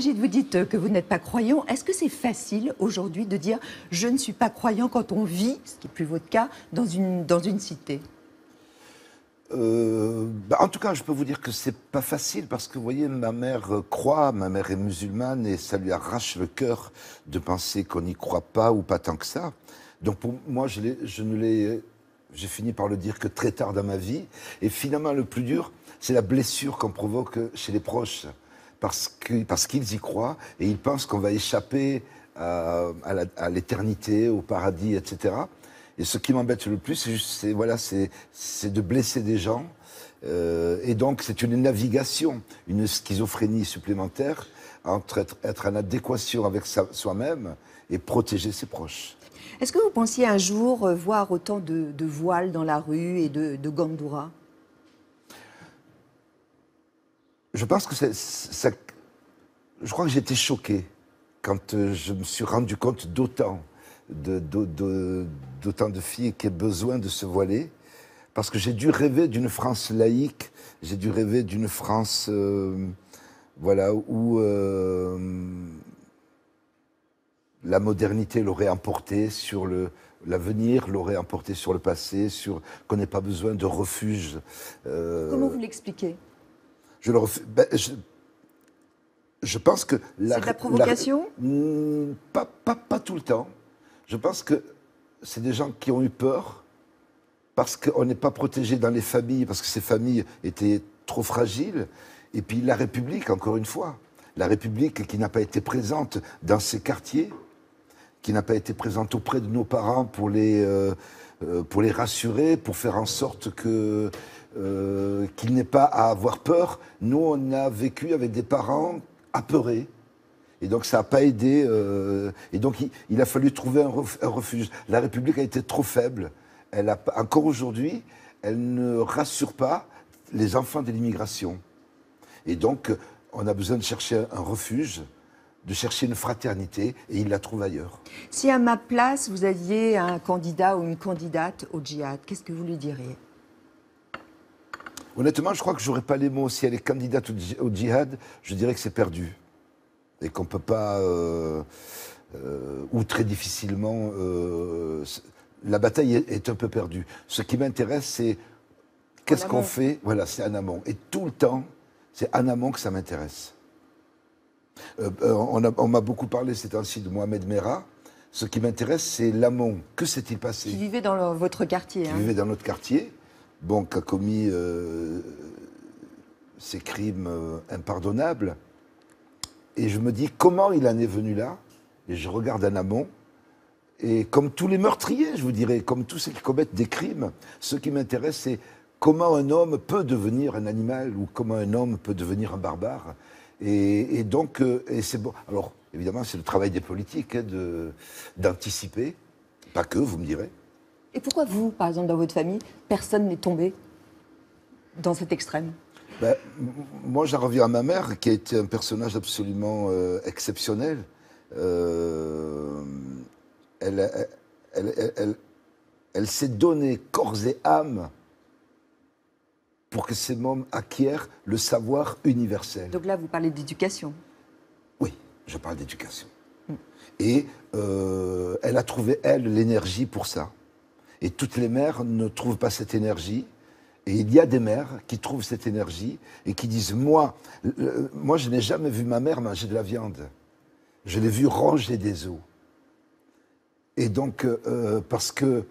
Agit, vous dites que vous n'êtes pas croyant. Est-ce que c'est facile aujourd'hui de dire « je ne suis pas croyant » quand on vit, ce qui n'est plus votre cas, dans une cité? En tout cas, je peux vous dire que c'est pas facile parce que, vous voyez, ma mère croit, ma mère est musulmane et ça lui arrache le cœur de penser qu'on n'y croit pas ou pas tant que ça. Donc pour moi, j'ai fini par le dire que très tard dans ma vie. Et finalement, le plus dur, c'est la blessure qu'on provoque chez les proches parce qu'ils y croient et ils pensent qu'on va échapper à l'éternité, au paradis, etc. Et ce qui m'embête le plus, c'est de blesser des gens. Et donc, c'est une navigation, une schizophrénie supplémentaire entre être en adéquation avec soi-même et protéger ses proches. Est-ce que vous pensiez un jour voir autant de voiles dans la rue et de gandoura? Je pense que je crois que j'étais choqué quand je me suis rendu compte d'autant de filles qui aient besoin de se voiler, parce que j'ai dû rêver d'une France laïque, j'ai dû rêver d'une France où la modernité l'aurait emporté sur l'avenir, l'aurait emporté sur le passé, qu'on n'ait pas besoin de refuge. Comment vous l'expliquez? Je pense que... C'est de la provocation? Pas tout le temps. Je pense que c'est des gens qui ont eu peur parce qu'on n'est pas protégé dans les familles, parce que ces familles étaient trop fragiles. Et puis la République, encore une fois, la République qui n'a pas été présente dans ces quartiers, qui n'a pas été présente auprès de nos parents pour les rassurer, pour faire en sorte qu'ils n'aient pas à avoir peur. Nous, on a vécu avec des parents apeurés. Et donc ça n'a pas aidé. Et donc il a fallu trouver un refuge. La République a été trop faible. Encore aujourd'hui, elle ne rassure pas les enfants de l'immigration. Et donc on a besoin de chercher un refuge, de chercher une fraternité, et il la trouve ailleurs. Si à ma place, vous aviez un candidat ou une candidate au djihad, qu'est-ce que vous lui diriez? Honnêtement, je crois que je n'aurais pas les mots. Si elle est candidate au djihad, je dirais que c'est perdu. Et qu'on ne peut pas, ou très difficilement, la bataille est un peu perdue. Ce qui m'intéresse, c'est qu'est-ce qu'on fait. Voilà, c'est en amont. Et tout le temps, c'est en amont que ça m'intéresse. On m'a beaucoup parlé ces temps-ci de Mohamed Merah. Ce qui m'intéresse, c'est l'amont. Que s'est-il passé? Qui vivait dans votre quartier. Qui vivait dans notre quartier, bon, qui a commis ces crimes impardonnables. Et je me dis, comment il en est venu là? Et je regarde en amont. Et comme tous les meurtriers, je vous dirais, comme tous ceux qui commettent des crimes, ce qui m'intéresse, c'est comment un homme peut devenir un animal ou comment un homme peut devenir un barbare. Et donc, c'est bon. Alors, évidemment, c'est le travail des politiques d'anticiper. Pas que, vous me direz. Et pourquoi vous, par exemple, dans votre famille, personne n'est tombé dans cet extrême? Moi, j'en reviens à ma mère, qui a été un personnage absolument exceptionnel. Elle s'est donné corps et âme pour que ces mômes acquièrent le savoir universel. Donc là, vous parlez d'éducation. Oui, je parle d'éducation. Et elle a trouvé, elle, l'énergie pour ça. Et toutes les mères ne trouvent pas cette énergie. Et il y a des mères qui trouvent cette énergie et qui disent, moi je n'ai jamais vu ma mère manger de la viande. Je l'ai vue ranger des os. Et donc, parce que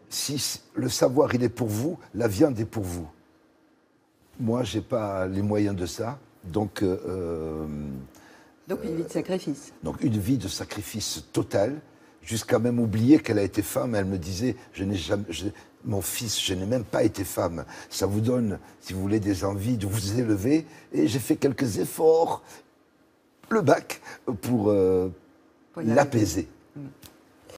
si le savoir, il est pour vous, la viande est pour vous. Moi, je n'ai pas les moyens de ça. Donc une vie de sacrifice. Donc une vie de sacrifice total, jusqu'à même oublier qu'elle a été femme. Elle me disait, mon fils, je n'ai même pas été femme. Ça vous donne, si vous voulez, des envies de vous élever. Et j'ai fait quelques efforts, le bac, pour l'apaiser.